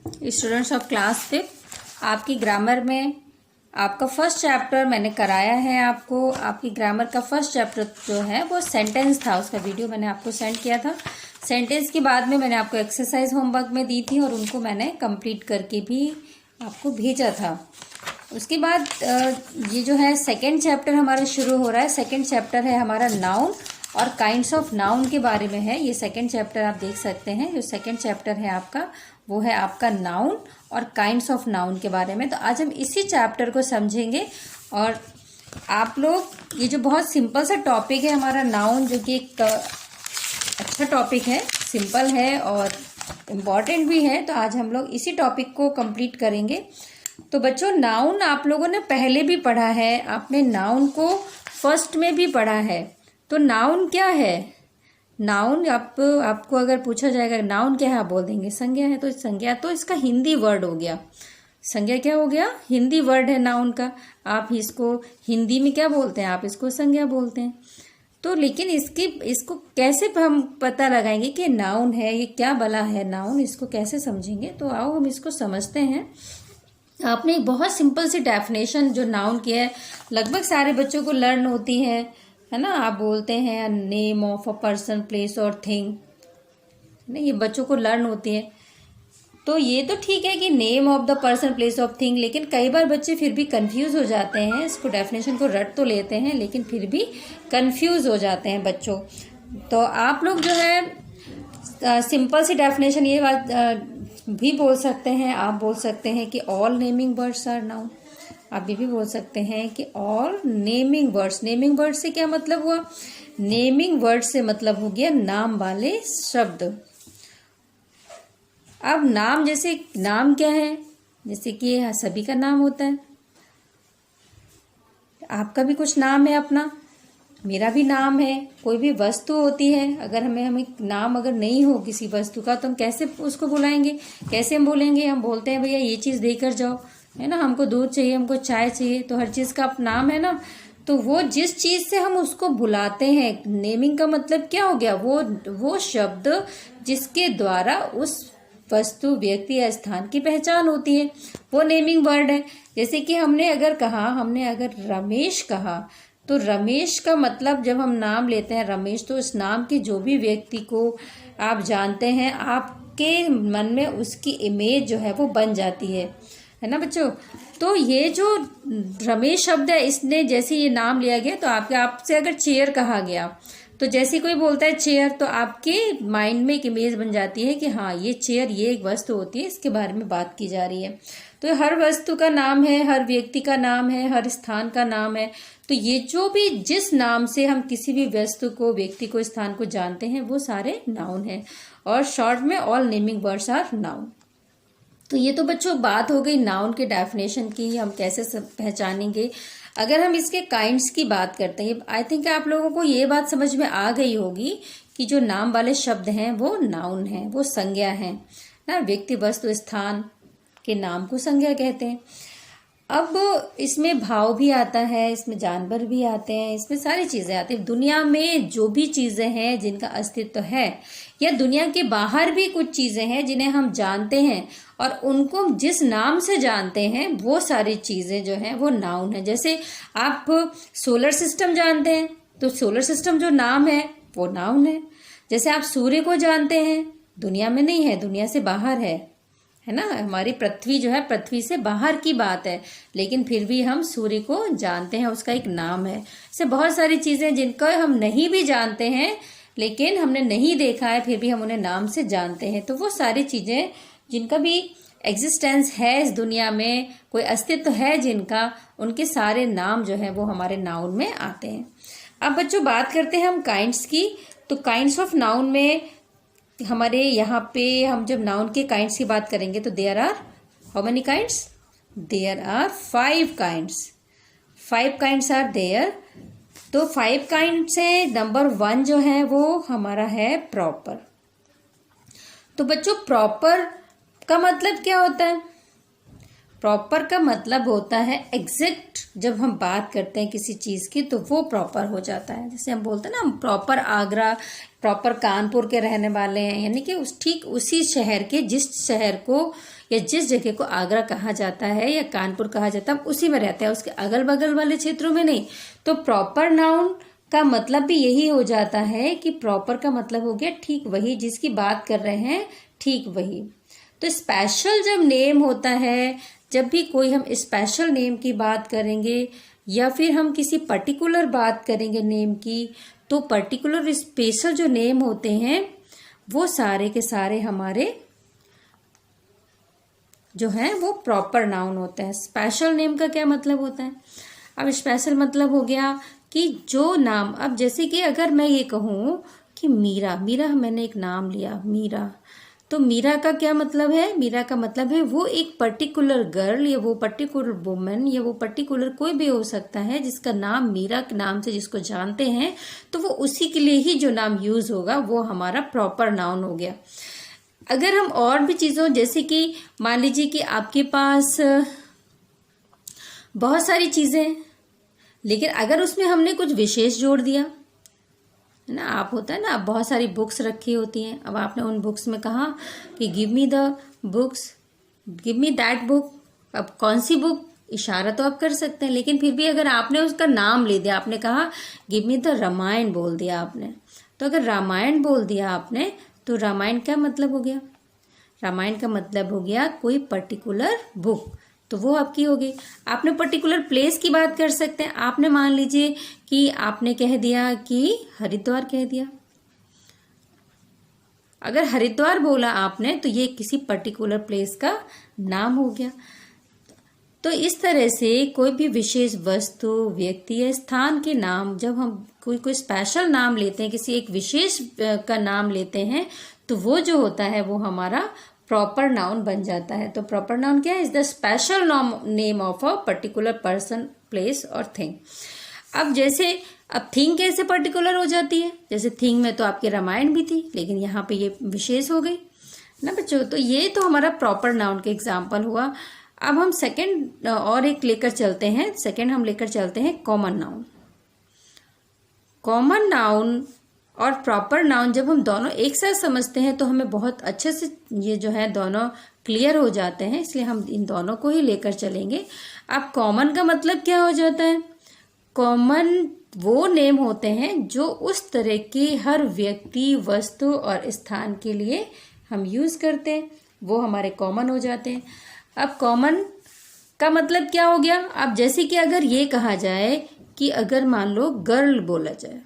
Students of class 5 आपकी grammar में आपका फर्स्ट चैप्टर मैंने कराया है। आपको आपकी ग्रामर का फर्स्ट चैप्टर जो है वो सेंटेंस था, उसका वीडियो मैंने आपको सेंड किया था। सेंटेंस के बाद में मैंने आपको एक्सरसाइज होमवर्क में दी थी और उनको मैंने कंप्लीट करके भी आपको भेजा था। उसके बाद ये जो है सेकेंड चैप्टर हमारा शुरू हो रहा है। सेकेंड चैप्टर है हमारा नाउन और काइंड्स ऑफ नाउन के बारे में है। ये सेकेंड चैप्टर आप देख सकते हैं। जो सेकेंड चैप्टर है आपका वो है आपका नाउन और काइंड्स ऑफ नाउन के बारे में। तो आज हम इसी चैप्टर को समझेंगे और आप लोग ये जो बहुत सिंपल सा टॉपिक है हमारा नाउन, जो कि एक अच्छा टॉपिक है, सिंपल है और इम्पॉर्टेंट भी है। तो आज हम लोग इसी टॉपिक को कंप्लीट करेंगे। तो बच्चों, नाउन आप लोगों ने पहले भी पढ़ा है, आपने नाउन को फर्स्ट में भी पढ़ा है। तो नाउन क्या है? नाउन आपको अगर पूछा जाएगा नाउन क्या है, आप बोल देंगे संज्ञा है। तो संज्ञा तो इसका हिंदी वर्ड हो गया। संज्ञा क्या हो गया? हिंदी वर्ड है नाउन का। आप इसको हिंदी में क्या बोलते हैं? आप इसको संज्ञा बोलते हैं। तो लेकिन इसको कैसे हम पता लगाएंगे कि नाउन है, ये क्या भला है नाउन, इसको कैसे समझेंगे? तो आओ हम इसको समझते हैं। आपने एक बहुत सिंपल सी डेफिनेशन जो नाउन की है, लगभग सारे बच्चों को लर्न होती है ना। आप बोलते हैं name of a person, place और थिंग, ना, ये बच्चों को लर्न होती है। तो ये तो ठीक है कि name of the person, place of thing, लेकिन कई बार बच्चे फिर भी कंफ्यूज हो जाते हैं। इसको डेफिनेशन को रट तो लेते हैं लेकिन फिर भी कंफ्यूज हो जाते हैं बच्चों। तो आप लोग जो है सिंपल सी डेफिनेशन ये बात भी बोल सकते हैं। आप बोल सकते हैं कि all naming words are noun. आप ये भी बोल सकते हैं कि all naming words. Naming word से क्या मतलब हुआ? नेमिंग वर्ड से मतलब हो गया नाम वाले शब्द। अब नाम, जैसे नाम क्या है? जैसे कि सभी का नाम होता है। आपका भी कुछ नाम है अपना, मेरा भी नाम है। कोई भी वस्तु होती है, अगर हमें नाम अगर नहीं हो किसी वस्तु का तो हम कैसे उसको बुलाएंगे? कैसे हम बोलेंगे? हम बोलते हैं भैया ये चीज देकर जाओ, है ना। हमको दूध चाहिए, हमको चाय चाहिए, तो हर चीज का अपना नाम है ना। तो वो जिस चीज से हम उसको बुलाते हैं, नेमिंग का मतलब क्या हो गया? वो शब्द जिसके द्वारा उस वस्तु, व्यक्ति या स्थान की पहचान होती है, वो नेमिंग वर्ड है। जैसे कि हमने अगर रमेश कहा, तो रमेश का मतलब जब हम नाम लेते हैं रमेश, तो इस नाम के जो भी व्यक्ति को आप जानते हैं, आपके मन में उसकी इमेज जो है वो बन जाती है ना बच्चों। तो ये जो रमेश शब्द है, इसने जैसे ये नाम लिया गया, तो आपसे अगर चेयर कहा गया, तो जैसे कोई बोलता है चेयर, तो आपके माइंड में एक इमेज बन जाती है कि हाँ ये चेयर, ये एक वस्तु होती है, इसके बारे में बात की जा रही है। तो हर वस्तु का नाम है, हर व्यक्ति का नाम है, हर स्थान का नाम है। तो ये जो भी जिस नाम से हम किसी भी वस्तु को, व्यक्ति को, स्थान को जानते हैं, वो सारे नाउन है। और शॉर्ट में all naming words are noun. तो ये तो बच्चों बात हो गई नाउन के डेफिनेशन की, हम कैसे पहचानेंगे। अगर हम इसके काइंड्स की बात करते हैं, आई थिंक आप लोगों को ये बात समझ में आ गई होगी कि जो नाम वाले शब्द हैं वो नाउन हैं, वो संज्ञा हैं ना। व्यक्ति, वस्तु, स्थान के नाम को संज्ञा कहते हैं। अब इसमें भाव भी आता है, इसमें जानवर भी आते हैं, इसमें सारी चीजें आती हैं। दुनिया में जो भी चीजें हैं जिनका अस्तित्व है, या दुनिया के बाहर भी कुछ चीजें हैं जिन्हें हम जानते हैं और उनको जिस नाम से जानते हैं, वो सारी चीजें जो हैं वो नाउन है। जैसे आप सोलर सिस्टम जानते हैं, तो सोलर सिस्टम जो नाम है वो नाउन है। जैसे आप सूर्य को जानते हैं, दुनिया में नहीं है, दुनिया से बाहर है ना। हमारी पृथ्वी जो है, पृथ्वी से बाहर की बात है, लेकिन फिर भी हम सूर्य को जानते हैं, उसका एक नाम है। ऐसे बहुत सारी चीजें जिनको हम नहीं भी जानते हैं, लेकिन हमने नहीं देखा है, फिर भी हम उन्हें नाम से जानते हैं। तो वो सारी चीजें जिनका भी एग्जिस्टेंस है इस दुनिया में, कोई अस्तित्व है जिनका, उनके सारे नाम जो है वो हमारे नाउन में आते हैं। अब बच्चों बात करते हैं हम काइंड्स की। तो काइंड्स ऑफ नाउन में हमारे यहाँ पे हम जब नाउन के काइंड्स की बात करेंगे, तो there are how many kinds? There are 5 kinds. 5 kinds are there. तो 5 काइंड से नंबर 1 जो है वो हमारा है प्रॉपर। तो बच्चों, प्रॉपर का मतलब क्या होता है? प्रॉपर का मतलब होता है एग्जैक्ट। जब हम बात करते हैं किसी चीज की, तो वो प्रॉपर हो जाता है। जैसे हम बोलते हैं ना, प्रॉपर आगरा, प्रॉपर कानपुर के रहने वाले हैं, यानी कि ठीक उसी शहर के, जिस शहर को या जिस जगह को आगरा कहा जाता है या कानपुर कहा जाता है, उसी में रहते हैं, उसके अगल बगल वाले क्षेत्रों में नहीं। तो प्रॉपर नाउन का मतलब भी यही हो जाता है कि प्रॉपर का मतलब हो गया ठीक वही, जिसकी बात कर रहे हैं ठीक वही। तो स्पेशल जब नेम होता है, जब भी कोई हम स्पेशल नेम की बात करेंगे या फिर हम किसी पर्टिकुलर बात करेंगे नेम की, तो पर्टिकुलर स्पेशल जो नेम होते हैं वो सारे के सारे हमारे जो है वो प्रॉपर नाउन होते हैं। स्पेशल नेम का क्या मतलब होता है? अब स्पेशल मतलब हो गया कि जो नाम, अब जैसे कि अगर मैं ये कहूँ कि मीरा, मीरा मैंने एक नाम लिया मीरा, तो मीरा का क्या मतलब है? मीरा का मतलब है वो एक पर्टिकुलर गर्ल या वो पर्टिकुलर वुमन या वो पर्टिकुलर कोई भी हो सकता है जिसका नाम मीरा के नाम से जिसको जानते हैं, तो वो उसी के लिए ही जो नाम यूज होगा वो हमारा प्रॉपर नाउन हो गया। अगर हम और भी चीजों, जैसे कि मान लीजिए कि आपके पास बहुत सारी चीजें हैं, लेकिन अगर उसमें हमने कुछ विशेष जोड़ दिया है ना, आप होता है ना, आप बहुत सारी बुक्स रखी होती हैं, अब आपने उन बुक्स में कहा कि give me the books, give me that book. अब कौन सी बुक, इशारा तो आप कर सकते हैं, लेकिन फिर भी अगर आपने उसका नाम ले दिया, आपने कहा गिव मी द रामायण बोल दिया आपने, तो अगर रामायण बोल दिया आपने तो रामायण क्या मतलब हो गया? रामायण का मतलब हो गया कोई पर्टिकुलर बुक, तो वो आपकी हो गई। आपने पर्टिकुलर प्लेस की बात कर सकते हैं, आपने मान लीजिए कि आपने कह दिया कि हरिद्वार कह दिया, अगर हरिद्वार बोला आपने तो ये किसी पर्टिकुलर प्लेस का नाम हो गया। तो इस तरह से कोई भी विशेष वस्तु, व्यक्ति या स्थान के नाम, जब हम कोई स्पेशल नाम लेते हैं, किसी एक विशेष का नाम लेते हैं, तो वो जो होता है वो हमारा प्रॉपर नाउन बन जाता है। तो प्रॉपर नाउन क्या है? Is the special name of a particular person, place और थिंग। अब जैसे, अब थिंग कैसे पर्टिकुलर हो जाती है? जैसे थिंग में तो आपके रामायण भी थी, लेकिन यहाँ पे ये विशेष हो गई ना बच्चों। तो ये तो हमारा प्रॉपर नाउन का एग्जाम्पल हुआ। अब हम सेकंड और एक लेकर चलते हैं, सेकंड हम लेकर चलते हैं कॉमन नाउन। कॉमन नाउन और प्रॉपर नाउन जब हम दोनों एक साथ समझते हैं तो हमें बहुत अच्छे से ये जो है दोनों क्लियर हो जाते हैं, इसलिए हम इन दोनों को ही लेकर चलेंगे। अब कॉमन का मतलब क्या हो जाता है? कॉमन वो नेम होते हैं जो उस तरह की हर व्यक्ति, वस्तु और स्थान के लिए हम यूज करते हैं, वो हमारे कॉमन हो जाते हैं। अब कॉमन का मतलब क्या हो गया? अब जैसे कि अगर ये कहा जाए कि अगर मान लो गर्ल बोला जाए,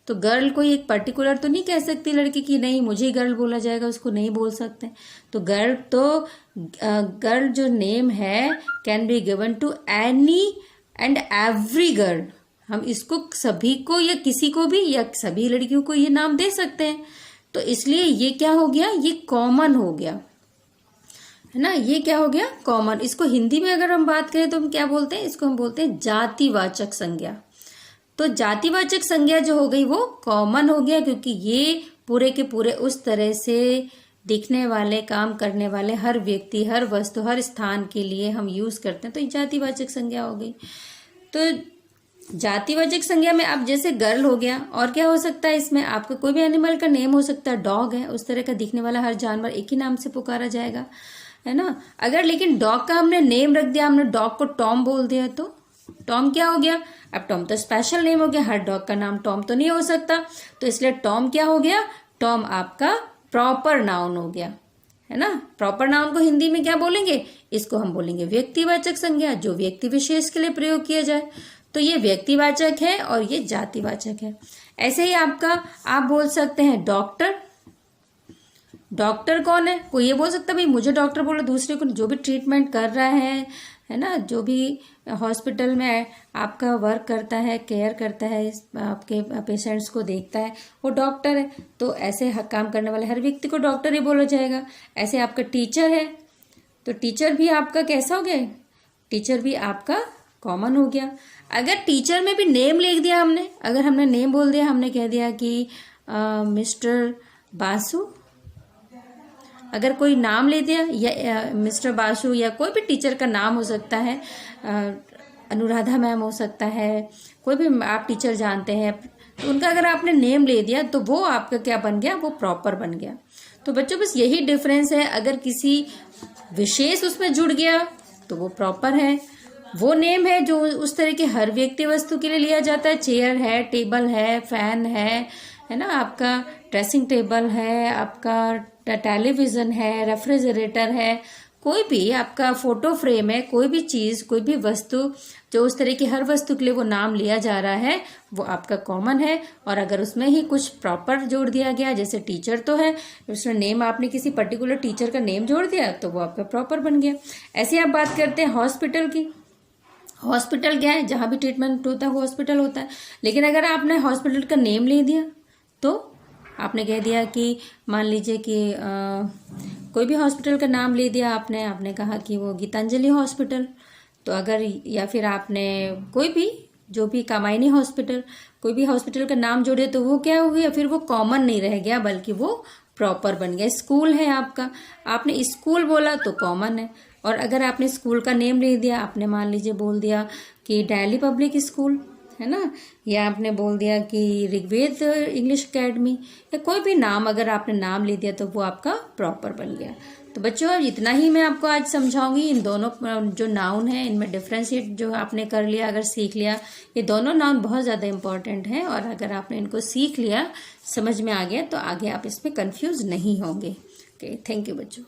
तो गर्ल कोई एक पर्टिकुलर तो नहीं कह सकती लड़की की नहीं मुझे गर्ल बोला जाएगा, उसको नहीं बोल सकते। तो गर्ल, तो गर्ल जो नेम है can be given to any and every girl. हम इसको सभी को या किसी को भी या सभी लड़कियों को ये नाम दे सकते हैं। तो इसलिए ये क्या हो गया? ये कॉमन हो गया, है ना। ये क्या हो गया? कॉमन। इसको हिंदी में अगर हम बात करें तो हम क्या बोलते हैं? इसको हम बोलते हैं जातिवाचक संज्ञा। तो जातिवाचक संज्ञा जो हो गई वो कॉमन हो गया, क्योंकि ये पूरे के पूरे उस तरह से दिखने वाले, काम करने वाले हर व्यक्ति, हर वस्तु, हर स्थान के लिए हम यूज करते हैं, तो ये जातिवाचक संज्ञा हो गई। तो जातिवाचक संज्ञा में अब जैसे गर्ल हो गया, और क्या हो सकता है इसमें? आपका कोई भी एनिमल का नेम हो सकता है, डॉग है, उस तरह का दिखने वाला हर जानवर एक ही नाम से पुकारा जाएगा, है ना। अगर लेकिन डॉग का हमने नेम रख दिया, हमने डॉग को टॉम बोल दिया, तो टॉम क्या हो गया? अब टॉम तो स्पेशल नेम हो गया, हर डॉग का नाम टॉम तो नहीं हो सकता, तो इसलिए टॉम क्या हो गया? टॉम आपका प्रॉपर नाउन हो गया, है ना। प्रॉपर नाउन को हिंदी में क्या बोलेंगे? इसको हम बोलेंगे व्यक्तिवाचक संज्ञा, जो व्यक्ति विशेष के लिए प्रयोग किया जाए। तो ये व्यक्तिवाचक है और ये जातिवाचक है। ऐसे ही आपका, आप बोल सकते हैं डॉक्टर। डॉक्टर कौन है? कोई ये बोल सकता है भाई मुझे डॉक्टर बोलो, दूसरे को जो भी ट्रीटमेंट कर रहा है ना, जो भी हॉस्पिटल में आपका वर्क करता है, केयर करता है, आपके पेशेंट्स को देखता है, वो डॉक्टर है। तो ऐसे काम करने वाले हर व्यक्ति को डॉक्टर ही बोला जाएगा। ऐसे आपका टीचर है, तो टीचर भी आपका कैसा हो गया? टीचर भी आपका कॉमन हो गया। अगर टीचर में भी नेम लिख दिया हमने, अगर हमने नेम बोल दिया, हमने कह दिया कि मिस्टर बासु, अगर कोई नाम ले दिया, या मिस्टर बासु, या कोई भी टीचर का नाम हो सकता है, अनुराधा मैम हो सकता है, कोई भी आप टीचर जानते हैं, तो उनका अगर आपने नेम ले दिया तो वो आपका क्या बन गया, वो प्रॉपर बन गया। तो बच्चों बस यही डिफरेंस है, अगर किसी विशेष उसमें जुड़ गया तो वो प्रॉपर है। वो नेम है जो उस तरह के हर व्यक्ति वस्तु के लिए लिया जाता है, चेयर है, टेबल है, फैन है ना, आपका ड्रेसिंग टेबल है, आपका टेलीविजन है, रेफ्रिजरेटर है, कोई भी आपका फोटो फ्रेम है, कोई भी चीज, कोई भी वस्तु जो उस तरह की हर वस्तु के लिए वो नाम लिया जा रहा है वो आपका कॉमन है। और अगर उसमें ही कुछ प्रॉपर जोड़ दिया गया, जैसे टीचर तो है, उसमें नेम आपने किसी पर्टिकुलर टीचर का नेम जोड़ दिया तो वो आपका प्रॉपर बन गया। ऐसे आप बात करते हैं हॉस्पिटल की। हॉस्पिटल क्या है, जहां भी ट्रीटमेंट होता है हॉस्पिटल होता है। लेकिन अगर आपने हॉस्पिटल का नेम ले दिया तो आपने कह दिया कि मान लीजिए कि कोई भी हॉस्पिटल का नाम ले दिया आपने कहा कि वो गीतांजलि हॉस्पिटल, तो अगर या फिर आपने कोई भी जो भी कामायनी हॉस्पिटल, कोई भी हॉस्पिटल का नाम जोड़े तो वो क्या हो गया, फिर वो कॉमन नहीं रह गया बल्कि वो प्रॉपर बन गया। स्कूल है आपका, आपने स्कूल बोला तो कॉमन है। और अगर आपने स्कूल का नेम ले दिया, आपने मान लीजिए बोल दिया कि दिल्ली पब्लिक स्कूल है ना, या आपने बोल दिया कि ऋग्वेद इंग्लिश एकेडमी, या कोई भी नाम अगर आपने नाम ले दिया तो वो आपका प्रॉपर बन गया। तो बच्चों अब इतना ही मैं आपको आज समझाऊंगी। इन दोनों जो नाउन है इनमें डिफ्रेंशिएट जो आपने कर लिया, अगर सीख लिया, ये दोनों नाउन बहुत ज़्यादा इंपॉर्टेंट हैं और अगर आपने इनको सीख लिया, समझ में आ गया, तो आगे आप इसमें कंफ्यूज नहीं होंगे। ओके, थैंक यू बच्चों।